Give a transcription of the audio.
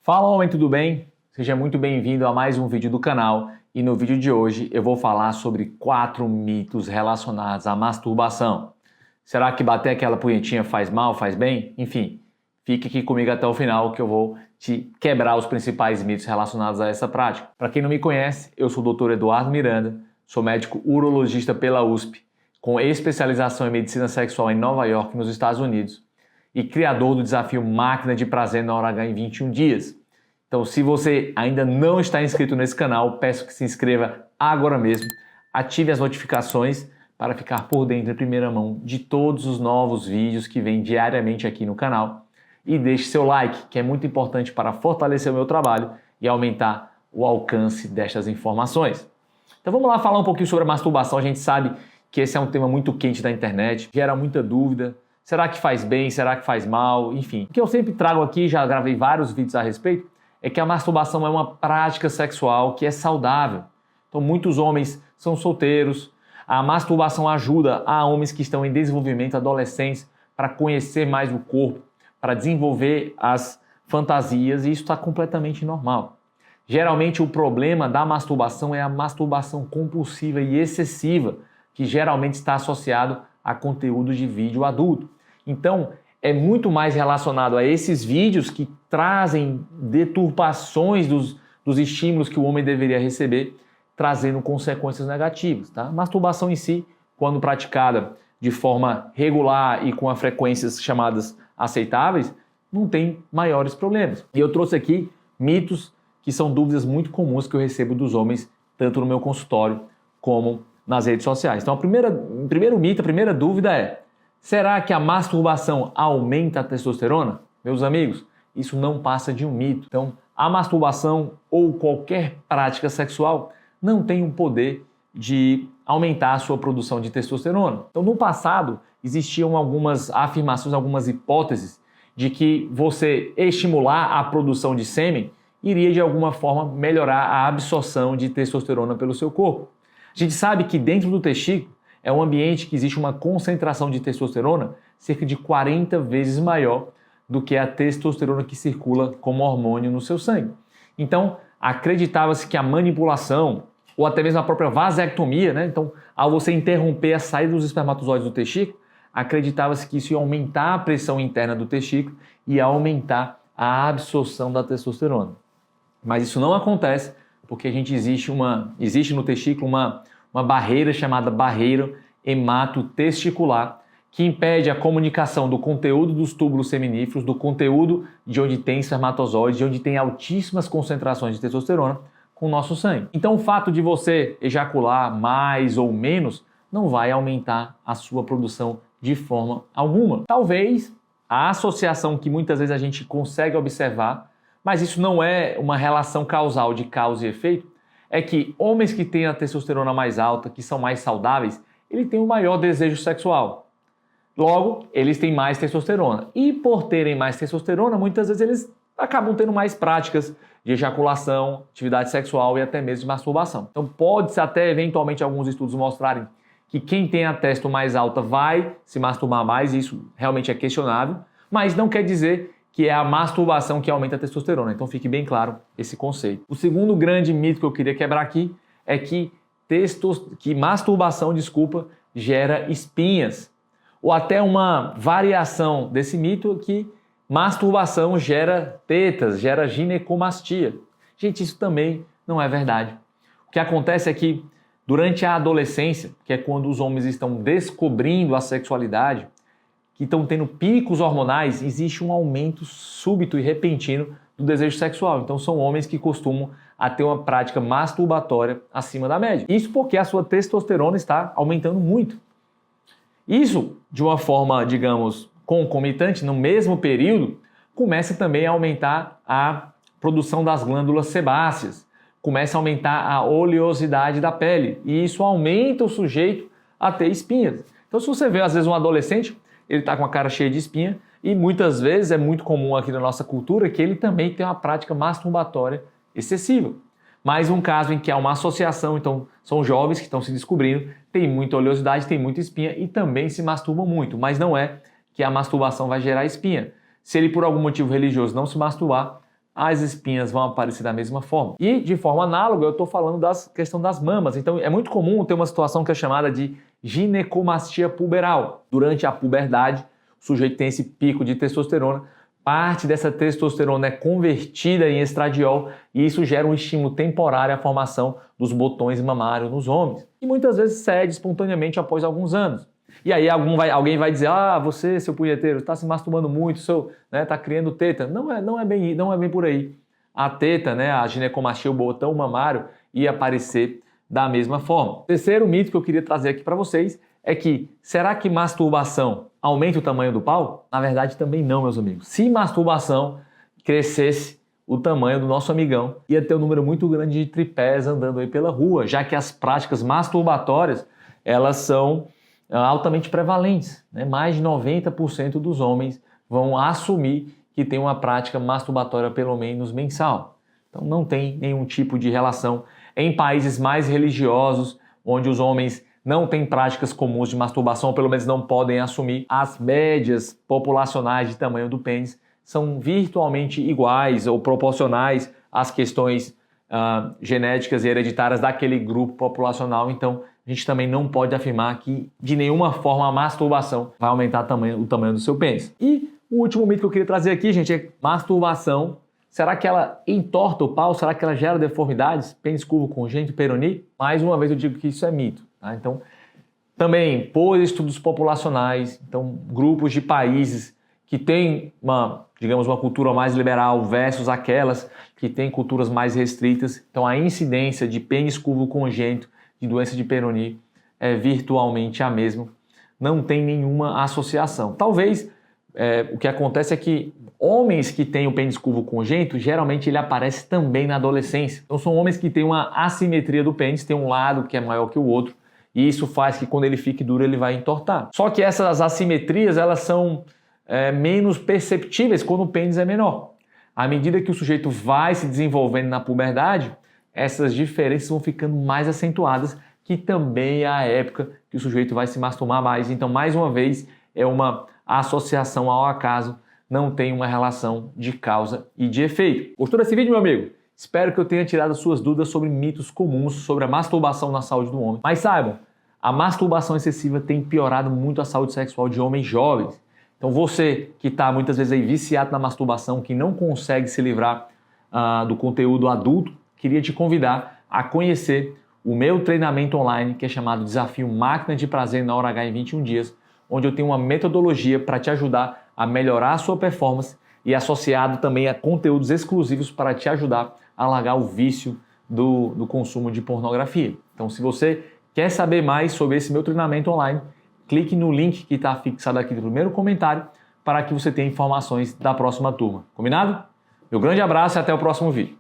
Fala homem, tudo bem? Seja muito bem-vindo a mais um vídeo do canal e no vídeo de hoje eu vou falar sobre 4 mitos relacionados à masturbação. Será que bater aquela punhetinha faz mal, faz bem? Enfim, fique aqui comigo até o final que eu vou te quebrar os principais mitos relacionados a essa prática. Para quem não me conhece, eu sou o Dr. Eduardo Miranda, sou médico urologista pela USP, com especialização em medicina sexual em Nova York, nos Estados Unidos, e criador do desafio Máquina de Prazer na Hora H em 21 dias. Então, se você ainda não está inscrito nesse canal, peço que se inscreva agora mesmo, ative as notificações para ficar por dentro em primeira mão de todos os novos vídeos que vêm diariamente aqui no canal e deixe seu like, que é muito importante para fortalecer o meu trabalho e aumentar o alcance destas informações. Então vamos lá falar um pouquinho sobre a masturbação. A gente sabe que esse é um tema muito quente da internet, gera muita dúvida. Será que faz bem? Será que faz mal? Enfim, o que eu sempre trago aqui, já gravei vários vídeos a respeito, é que a masturbação é uma prática sexual que é saudável. Então muitos homens são solteiros, a masturbação ajuda a homens que estão em desenvolvimento, adolescentes, para conhecer mais o corpo, para desenvolver as fantasias, e isso está completamente normal. Geralmente o problema da masturbação é a masturbação compulsiva e excessiva, que geralmente está associado a conteúdo de vídeo adulto. Então, é muito mais relacionado a esses vídeos que trazem deturpações dos estímulos que o homem deveria receber, trazendo consequências negativas. Tá? A masturbação em si, quando praticada de forma regular e com as frequências chamadas aceitáveis, não tem maiores problemas. E eu trouxe aqui mitos que são dúvidas muito comuns que eu recebo dos homens, tanto no meu consultório como nas redes sociais. Então, o primeiro mito, a primeira dúvida é: será que a masturbação aumenta a testosterona? Meus amigos, isso não passa de um mito. Então, a masturbação ou qualquer prática sexual não tem o poder de aumentar a sua produção de testosterona. Então, no passado, existiam algumas afirmações, algumas hipóteses de que você estimular a produção de sêmen iria, de alguma forma, melhorar a absorção de testosterona pelo seu corpo. A gente sabe que dentro do testículo é um ambiente que existe uma concentração de testosterona cerca de 40 vezes maior do que a testosterona que circula como hormônio no seu sangue. Então, acreditava-se que a manipulação, ou até mesmo a própria vasectomia, né? Então, ao você interromper a saída dos espermatozoides do testículo, acreditava-se que isso ia aumentar a pressão interna do testículo e ia aumentar a absorção da testosterona. Mas isso não acontece porque existe no testículo uma barreira chamada barreira hematotesticular, que impede a comunicação do conteúdo dos túbulos seminíferos, do conteúdo de onde tem espermatozoides, de onde tem altíssimas concentrações de testosterona, com o nosso sangue. Então o fato de você ejacular mais ou menos não vai aumentar a sua produção de forma alguma. Talvez a associação que muitas vezes a gente consegue observar, mas isso não é uma relação causal de causa e efeito, é que homens que têm a testosterona mais alta, que são mais saudáveis, eles têm um maior desejo sexual. Logo, eles têm mais testosterona. E por terem mais testosterona, muitas vezes eles acabam tendo mais práticas de ejaculação, atividade sexual e até mesmo de masturbação. Então pode-se até eventualmente alguns estudos mostrarem que quem tem a testo mais alta vai se masturbar mais, e isso realmente é questionável, mas não quer dizer que é a masturbação que aumenta a testosterona. Então fique bem claro esse conceito. O segundo grande mito que eu queria quebrar aqui é que masturbação gera espinhas. Ou até uma variação desse mito que masturbação gera tetas, gera ginecomastia. Gente, isso também não é verdade. O que acontece é que durante a adolescência, que é quando os homens estão descobrindo a sexualidade, que estão tendo picos hormonais, existe um aumento súbito e repentino do desejo sexual. Então são homens que costumam a ter uma prática masturbatória acima da média. Isso porque a sua testosterona está aumentando muito. Isso, de uma forma, digamos, concomitante, no mesmo período, começa também a aumentar a produção das glândulas sebáceas, começa a aumentar a oleosidade da pele, e isso aumenta o sujeito a ter espinhas. Então se você vê, às vezes, um adolescente, ele está com a cara cheia de espinha, e muitas vezes é muito comum aqui na nossa cultura que ele também tem uma prática masturbatória excessiva. Mais um caso em que há uma associação, então são jovens que estão se descobrindo, tem muita oleosidade, tem muita espinha e também se masturbam muito, mas não é que a masturbação vai gerar espinha. Se ele por algum motivo religioso não se masturbar, as espinhas vão aparecer da mesma forma. E, de forma análoga, eu estou falando da questão das mamas. Então, é muito comum ter uma situação que é chamada de ginecomastia puberal. Durante a puberdade, o sujeito tem esse pico de testosterona, parte dessa testosterona é convertida em estradiol e isso gera um estímulo temporário à formação dos botões mamários nos homens. E muitas vezes cede espontaneamente após alguns anos. E aí alguém vai dizer, você, seu punheteiro, está se masturbando muito, está criando teta. Não é bem por aí. A teta, a ginecomastia, o botão mamário, ia aparecer da mesma forma. O terceiro mito que eu queria trazer aqui para vocês é que, será que masturbação aumenta o tamanho do pau? Na verdade, também não, meus amigos. Se masturbação crescesse o tamanho do nosso amigão, ia ter um número muito grande de tripés andando aí pela rua, já que as práticas masturbatórias, elas são altamente prevalentes. Mais de 90% dos homens vão assumir que tem uma prática masturbatória pelo menos mensal. Então não tem nenhum tipo de relação. Em países mais religiosos, onde os homens não têm práticas comuns de masturbação, ou pelo menos não podem assumir, as médias populacionais de tamanho do pênis são virtualmente iguais ou proporcionais às questões genéticas e hereditárias daquele grupo populacional. Então, a gente também não pode afirmar que, de nenhuma forma, a masturbação vai aumentar o tamanho do seu pênis. E o último mito que eu queria trazer aqui, gente, é masturbação. Será que ela entorta o pau? Será que ela gera deformidades? Pênis curvo congênito, peroni? Mais uma vez eu digo que isso é mito. Tá? Então, também por estudos populacionais, então grupos de países que têm uma cultura mais liberal versus aquelas que têm culturas mais restritas. Então, a incidência de pênis curvo congênito, de doença de peroni, é virtualmente a mesma. Não tem nenhuma associação. Talvez o que acontece é que homens que têm o pênis curvo congênito, geralmente ele aparece também na adolescência. Então são homens que têm uma assimetria do pênis, tem um lado que é maior que o outro, e isso faz que quando ele fique duro ele vai entortar. Só que essas assimetrias, elas são menos perceptíveis quando o pênis é menor. À medida que o sujeito vai se desenvolvendo na puberdade, essas diferenças vão ficando mais acentuadas, que também é a época que o sujeito vai se masturbar mais. Então, mais uma vez, é uma associação ao acaso, não tem uma relação de causa e de efeito. Gostou desse vídeo, meu amigo? Espero que eu tenha tirado as suas dúvidas sobre mitos comuns sobre a masturbação na saúde do homem. Mas saibam, a masturbação excessiva tem piorado muito a saúde sexual de homens jovens. Então você que está muitas vezes aí viciado na masturbação, que não consegue se livrar do conteúdo adulto, queria te convidar a conhecer o meu treinamento online, que é chamado Desafio Máquina de Prazer na Hora H em 21 dias, onde eu tenho uma metodologia para te ajudar a melhorar a sua performance e associado também a conteúdos exclusivos para te ajudar a largar o vício do consumo de pornografia. Então, se você quer saber mais sobre esse meu treinamento online, clique no link que está fixado aqui no primeiro comentário para que você tenha informações da próxima turma. Combinado? Meu grande abraço e até o próximo vídeo.